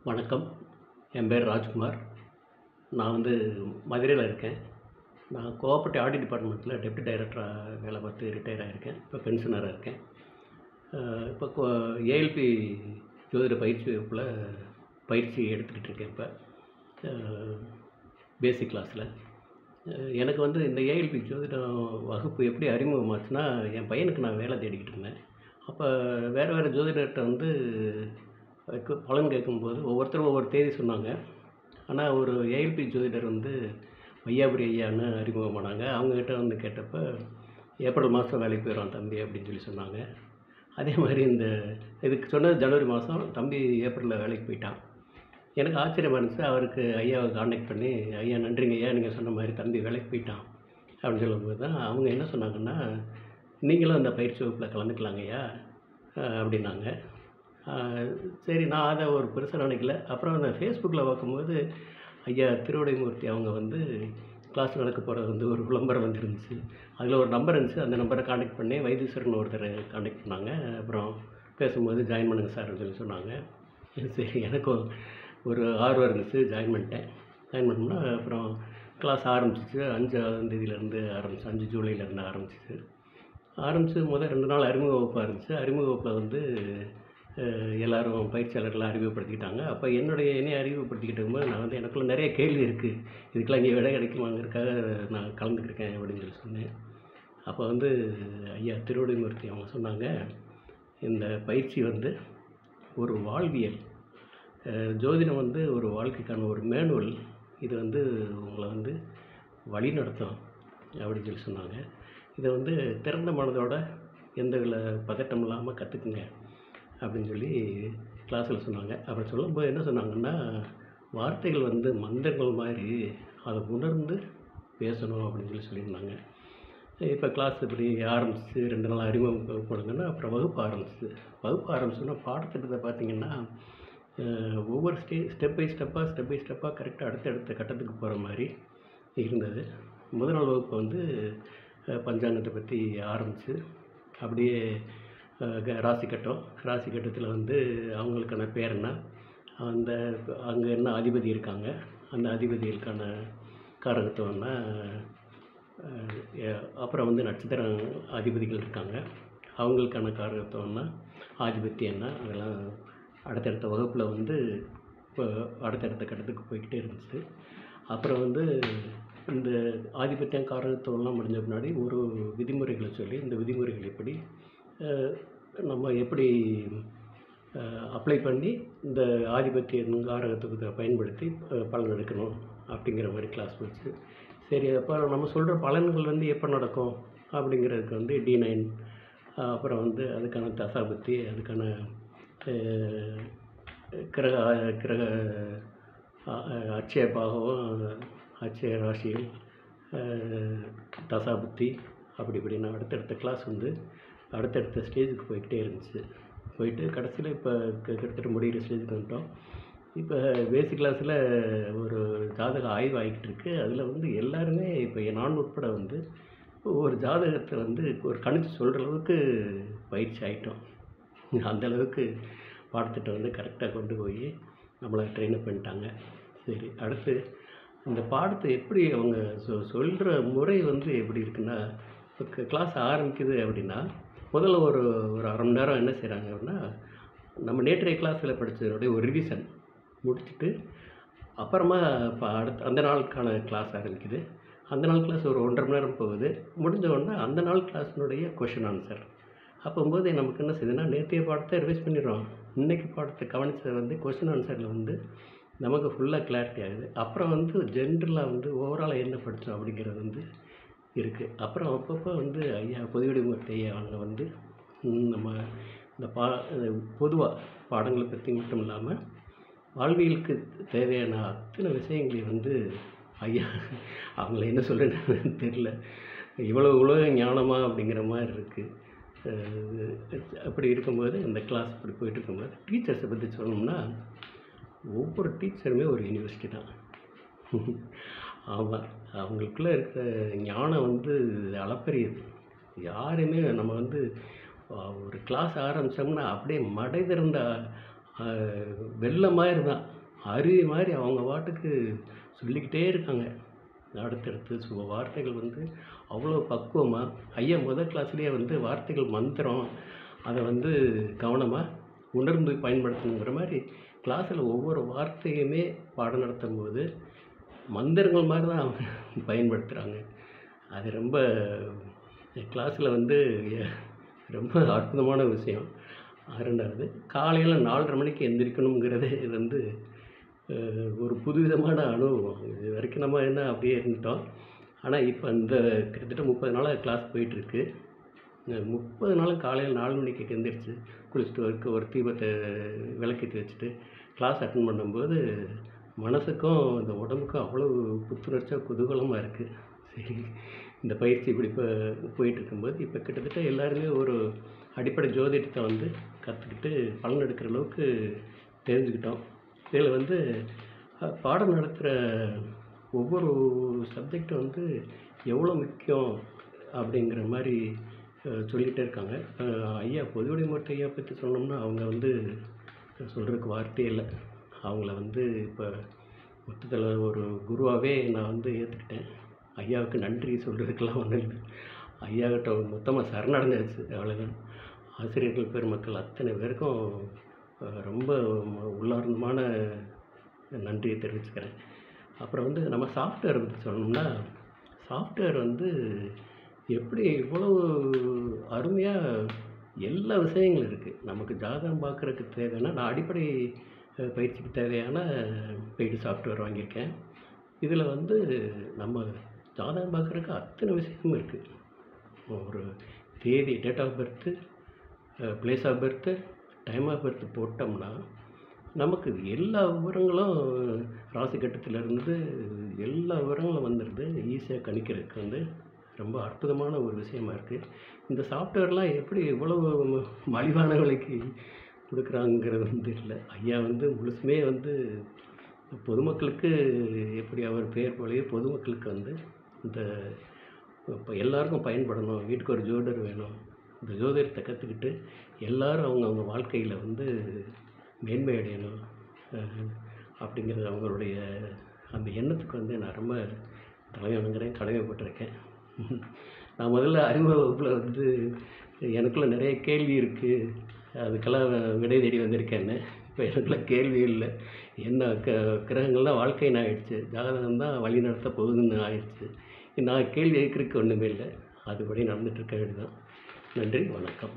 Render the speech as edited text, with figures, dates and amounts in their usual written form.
வணக்கம். என் பேர் ராஜ்குமார். நான் மதுரையில இருக்கேன். நான் கோஆப்பரேட்டிவ் ஆடிட் டிபார்ட்மெண்ட்டில டெப்டி டைரக்டரா வேலை பார்த்து ரிட்டயர் ஆகியிருக்கேன். இப்போ பென்ஷனரா இருக்கேன். இப்போ ஏஎல்பி ஜோதிட பயிற்சி வகுப்பில் பயிற்சி எடுத்துக்கிட்டு இருக்கேன் இப்போ. பேசிக் கிளாஸில். எனக்கு இந்த ஏஎல்பி ஜோதிடம் வகுப்பு எப்படி அறிமுகமாச்சுன்னா, என் பையனுக்கு நான் வேலை தேடிக்கிட்டு இருந்தேன். அப்போ வேறு ஜோதிடர்கிட்ட பலன் கேட்கும்போது ஒவ்வொருத்தரும் ஒவ்வொரு தேதி சொன்னாங்க. ஆனால் ஒரு ஏஎல்பி ஜோதிடர் வையாபுரி ஐயான்னு அறிமுகமானாங்க. அவங்கக்கிட்ட கேட்டப்ப, ஏப்ரல் மாதம் வேலைக்கு போயிடுவான் தம்பி அப்படின்னு சொல்லி சொன்னாங்க. அதே மாதிரி இதுக்கு சொன்னது ஜனவரி மாதம், தம்பி ஏப்ரலில் வேலைக்கு போயிட்டான். எனக்கு ஆச்சரியமாக இருந்துச்சு. அவருக்கு ஐயாவை கான்டாக்ட் பண்ணி, ஐயா நன்றிங்க ஐயா, நீங்கள் சொன்ன மாதிரி தம்பி வேலைக்கு போயிட்டான் அப்படின்னு சொல்லும்போது தான் அவங்க என்ன சொன்னாங்கன்னா, நீங்களும் அந்த பயிற்சி வகுப்பில் கலந்துக்கலாங்க ஐயா அப்படின்னாங்க. சரி, நான் அதை ஒரு பெருசாக நினைக்கல. அப்புறம் அந்த ஃபேஸ்புக்கில் பார்க்கும்போது ஐயா திருவிடைமூர்த்தி அவங்க கிளாஸ் நடக்க போகிறது ஒரு விளம்பரம் வந்துருந்துச்சு. அதில் ஒரு நம்பர் இருந்துச்சு. அந்த நம்பரை கான்டாக்ட் பண்ணி வைத்தீஸ்வரன் ஒருத்தர் கான்டாக்ட் பண்ணாங்க. அப்புறம் பேசும்போது ஜாயின் பண்ணுங்கள் சார்ன்னு சொல்லி சொன்னாங்க. சரி, எனக்கும் ஒரு ஆர்வம் இருந்துச்சு. ஜாயின் பண்ணிட்டேன். ஜாயின் பண்ணோம்னா அப்புறம் கிளாஸ் ஆரம்பிச்சிச்சு. 5ஆம் தேதியிலேருந்து ஆரம்பிச்சு, 5 ஜூலைலேருந்து ஆரம்பிச்சிச்சு. முதல் 2 நாள் அறிமுக வகுப்பாக இருந்துச்சு. அறிமுக வகுப்பில் எல்லோரும் பயிற்சியாளர்கள்லாம் அறிமுகப்படுத்திக்கிட்டாங்க. அப்போ என்னைய அறிமுகப்படுத்திக்கிட்டு இருக்கும்போது நான் எனக்குள்ள நிறைய கேள்வி இருக்குது. இதுக்கெல்லாம் இங்கே விடை கிடைக்குமாங்கிறதுக்காக நான் கலந்துக்கிருக்கேன் அப்படின்னு சொல்லி சொன்னேன். அப்போ ஐயா திருவிடைமூர்த்தி அவங்க சொன்னாங்க, இந்த பயிற்சி ஒரு வாழ்வியல், ஜோதிடம் ஒரு வாழ்க்கைக்கான ஒரு மேனுவல். இது உங்களை வழிநடத்தும் அப்படின்னு சொல்லி சொன்னாங்க. இதை திறந்த மனதோட எந்த பதட்டம் இல்லாமல் கற்றுக்குங்க அப்படின்னு சொல்லி கிளாஸில் சொன்னாங்க. அப்புறம் சொல்லும்போது என்ன சொன்னாங்கன்னா, வார்த்தைகள் மந்திரங்கள் மாதிரி, அதை உணர்ந்து பேசணும் அப்படின்னு சொல்லியிருந்தாங்க. இப்போ கிளாஸ் இப்படி ஆரம்பிச்சு 2 நாள் அறிமுகம் கொடுங்கன்னா, அப்புறம் வகுப்பு ஆரம்பிச்சோன்னா பாடத்திட்டத்தை பார்த்திங்கன்னா, ஒவ்வொரு ஸ்டெப் பை ஸ்டெப்பாக கரெக்டாக அடுத்தடுத்த கட்டத்துக்கு போகிற மாதிரி இருந்தது. முதல் நாள் வகுப்பு பஞ்சாங்கத்தை பற்றி ஆரம்பித்து அப்படியே ராசி கட்டத்தில் அவங்களுக்கான பேர் என்ன, அங்கே என்ன அதிபதி இருக்காங்க, அந்த அதிபதிகளுக்கான காரகத்துவம்னா, அப்புறம் நட்சத்திர அதிபதிகள் இருக்காங்க, அவங்களுக்கான காரகத்துவம்னா, ஆதிபத்தியம் என்ன, அதெல்லாம் அடுத்தடுத்த வகுப்பில் இப்போ அடுத்தடுத்த கட்டத்துக்கு போய்கிட்டே இருந்துச்சு. அப்புறம் இந்த ஆதிபத்தியம் காரகத்துவம்லாம் முடிஞ்ச பின்னாடி ஒரு விதிமுறைகளை சொல்லி, இந்த விதிமுறைகள் எப்படி நம்ம எப்படி அப்ளை பண்ணி இந்த ஆதிபத்திய காரகத்துவத்தை பயன்படுத்தி பலன் எடுக்கணும் அப்படிங்கிற மாதிரி கிளாஸ் போச்சு. சரி, அப்போ நம்ம சொல்கிற பலன்கள் எப்போ நடக்கும் அப்படிங்கிறதுக்கு D9, அப்புறம் அதுக்கான தசாபுத்தி, அதுக்கான கிரக அட்சய பாகம், அட்சய ராசிகள், தசாபுத்தி, அப்படி இப்படின்னு அடுத்தடுத்த கிளாஸ் அடுத்தடுத்த ஸ்டேஜுக்கு போய்கிட்டே இருந்துச்சு. போயிட்டு கடைசியில் இப்போ கிட்டத்தட்ட முடிகிற ஸ்டேஜுக்கு வந்துட்டோம். இப்போ பேசிக் கிளாஸில் ஒரு ஜாதக ஆய்வு ஆகிக்கிட்டு இருக்குது. அதில் எல்லாருமே இப்போ நான் உட்பட ஒரு ஜாதகத்தை ஒரு கணிச்சு சொல்கிற அளவுக்கு பயிற்சி ஆகிட்டோம். அந்தளவுக்கு பாடத்திட்டம் கரெக்டாக கொண்டு போய் நம்மளை ட்ரெயினப் பண்ணிட்டாங்க. சரி, அடுத்து இந்த பாடத்தை எப்படி அவங்க சொல்கிற முறை எப்படி இருக்குன்னா, இப்போ கிளாஸ் ஆரம்பிக்குது அப்படின்னா, முதல்ல ஒரு 1/2 மணி நேரம் என்ன செய்கிறாங்க அப்படின்னா, நம்ம நேற்றைய கிளாஸில் படித்ததனுடைய ஒரு ரிவிஷன் முடிச்சுட்டு, அப்புறமா இப்போ அந்த நாளுக்கான கிளாஸ் ஆரம்பிக்குது. அந்த நாள் கிளாஸ் ஒரு 1 1/2 மணி நேரம் போகுது. முடிஞ்ச உடனே அந்த நாள் கிளாஸினுடைய கொஷின் ஆன்சர். அப்போது நமக்கு என்ன செய்யுதுன்னா, நேற்றைய பாடத்தை ரிவைஸ் பண்ணிடுறோம். இன்றைக்கி பாடத்தை கவனித்த கொஷின் ஆன்சரில் நமக்கு ஃபுல்லாக கிளாரிட்டி ஆகுது. அப்புறம் ஜென்ரலாக ஓவராலாக என்ன படித்தோம் அப்படிங்கிறது இருக்குது. அப்புறம் அப்பப்போ ஐயா பொதுவிடைமூர்த்தி ஐயா அவங்க நம்ம இந்த பொதுவாக பாடங்களை பற்றி மட்டும் இல்லாமல் வாழ்வியலுக்கு தேவையான அத்தனை விஷயங்களையும் ஐயா, அவங்கள என்ன சொல்கிறேன்னு தெரியல, இவ்வளோ ஞானமாக அப்படிங்கிற மாதிரி இருக்குது. அப்படி இருக்கும்போது இந்த கிளாஸ் இப்படி போயிட்டு இருக்கும்போது டீச்சர்ஸை பற்றி சொல்லணும்னா, ஒவ்வொரு டீச்சருமே ஒரு யூனிவர்சிட்டி தான். ஆமாம், அவங்களுக்குள்ளே இருக்கிற ஞானம் அளப்பரியது. யாருமே நம்ம ஒரு கிளாஸ் ஆரம்பித்தோம்னா அப்படியே மடை திறந்த வெள்ளம் மாதிரி தான். அருவி மாதிரி அவங்க பாட்டுக்கு சொல்லிக்கிட்டே இருக்காங்க. அடுத்தடுத்து வார்த்தைகள் வந்து அவ்வளோ பக்குவமாக ஐயா முதல் கிளாஸ்லேயே வந்து வார்த்தைகள் மந்திரம் அதை வந்து கவனமாக உணர்ந்து பயன்படுத்தணுங்கிற மாதிரி கிளாஸில் ஒவ்வொரு வார்த்தையுமே பாடம் நடத்தும்போது மந்திரங்கள் மாதிரி தான் அவங்க பயன்படுத்துகிறாங்க. அது ரொம்ப கிளாஸில் வந்து ரொம்ப அற்புதமான விஷயம். 2வது காலையில் 4:30 மணிக்கு எந்திரிக்கணுங்கிறது இது வந்து ஒரு புதுவிதமான அனுபவம். இது வரைக்கும் நம்ம என்ன அப்படியே இருந்துட்டோம். ஆனால் இப்போ இந்த கிட்டத்தட்ட 30 நாளாக கிளாஸ் போயிட்டுருக்கு. 30 நாளும் காலையில் 4 மணிக்கு எந்திரிச்சு குளிச்சுட்டு ஒரு தீபத்தை விளக்கேற்றி வச்சுட்டு கிளாஸ் அட்டெண்ட் பண்ணும்போது மனசுக்கும் இந்த உடம்புக்கும் அவ்வளோ புத்துணர்ச்சியாக குதூகலமாக இருக்குது. சரி, இந்த பயிற்சி இப்படி போயிட்டு இருக்கும்போது இப்போ கிட்டத்தட்ட எல்லாருமே ஒரு அடிப்படை ஜோதிடத்தை வந்து கற்றுக்கிட்டு பலன் எடுக்கிற அளவுக்கு தெரிஞ்சுக்கிட்டோம். இதில் வந்து பாடம் நடத்துகிற ஒவ்வொரு சப்ஜெக்டும் வந்து எவ்வளோ முக்கியம் அப்படிங்கிற மாதிரி சொல்லிகிட்டே இருக்காங்க. ஐயா பொதுவுடைமூர்த்தி ஐயா பற்றி சொன்னோம்னா அவங்க வந்து சொல்கிறதுக்கு வார்த்தையே இல்லை. அவங்கள வந்து இப்போ மொத்தத்தில் ஒரு குருவாகவே நான் வந்து ஏற்றுக்கிட்டேன். ஐயாவுக்கு நன்றி சொல்கிறதுக்கெல்லாம் ஒன்றும் இல்லை. ஐயாக்கிட்ட மொத்தமாக சரணடைஞ்சாச்சு, அவ்வளோதான். ஆசிரியர்கள் பெருமக்கள் அத்தனை பேருக்கும் ரொம்ப உள்ளார்ந்தமான நன்றியை தெரிவிச்சுக்கிறேன். அப்புறம் வந்து நம்ம சாஃப்ட்வேர் பற்றி சொல்லணும்னா, சாஃப்ட்வேர் வந்து எப்படி இவ்வளவு அருமையாக எல்லா விஷயங்களும் இருக்குது. நமக்கு ஜாதகம் பார்க்குறதுக்கு தேவைன்னா நான் அடிப்படை பயிற்சிக்கு தேவையான பெய்டு சாஃப்ட்வேர் வாங்கியிருக்கேன். இதில் வந்து நம்ம ஜாதகம் பார்க்குறதுக்கு அத்தனை விஷயமும் இருக்குது. ஒரு தேதி, date of birth, place of birth, time of birth போட்டோம்னா நமக்கு எல்லா விவரங்களும் ராசி கட்டத்திலேருந்து எல்லா விவரங்களும் வந்துடுது. ஈஸியாக கணிக்கிறதுக்கு வந்து ரொம்ப அற்புதமான ஒரு விஷயமா இருக்குது. இந்த சாஃப்ட்வேர்லாம் எப்படி இவ்வளவு மலிவான விலைக்கு கொடுக்குறாங்கிறது வந்து இல்லை. ஐயா வந்து முழுசுமே வந்து பொதுமக்களுக்கு எப்படி அவர் பெயர் போலவே பொதுமக்களுக்கு வந்து இந்த இப்போ எல்லாருக்கும் பயன்படணும், வீட்டுக்கு ஒரு ஜோதிடர் வேணும், இந்த ஜோதிடத்தை கற்றுக்கிட்டு எல்லோரும் அவங்க வாழ்க்கையில் வந்து மேன்மை அடையணும் அப்படிங்கிறது அவங்களுடைய அந்த எண்ணத்துக்கு வந்து நான் ரொம்ப தலைவணங்குறேன், கடமைப்பட்டிருக்கேன். நான் முதல்ல அறிமுக வகுப்பில் வந்து எனக்குள்ள நிறைய கேள்வி இருக்குது, அதுக்கெல்லாம் விடை தேடி வந்திருக்கேன்னு. இப்போ எனக்குள்ள கேள்வி இல்லை. என்ன கிரகங்கள்லாம் வாழ்க்கைன்னு ஆயிடுச்சு, ஜாதகம் தான் வழி நடத்த போகுதுன்னு ஆயிடுச்சு. நான் கேள்வி கேட்குறதுக்கு ஒன்றுமே இல்லை. அதுபடி நடந்துகிட்ருக்க வேண்டியதான். நன்றி, வணக்கம்.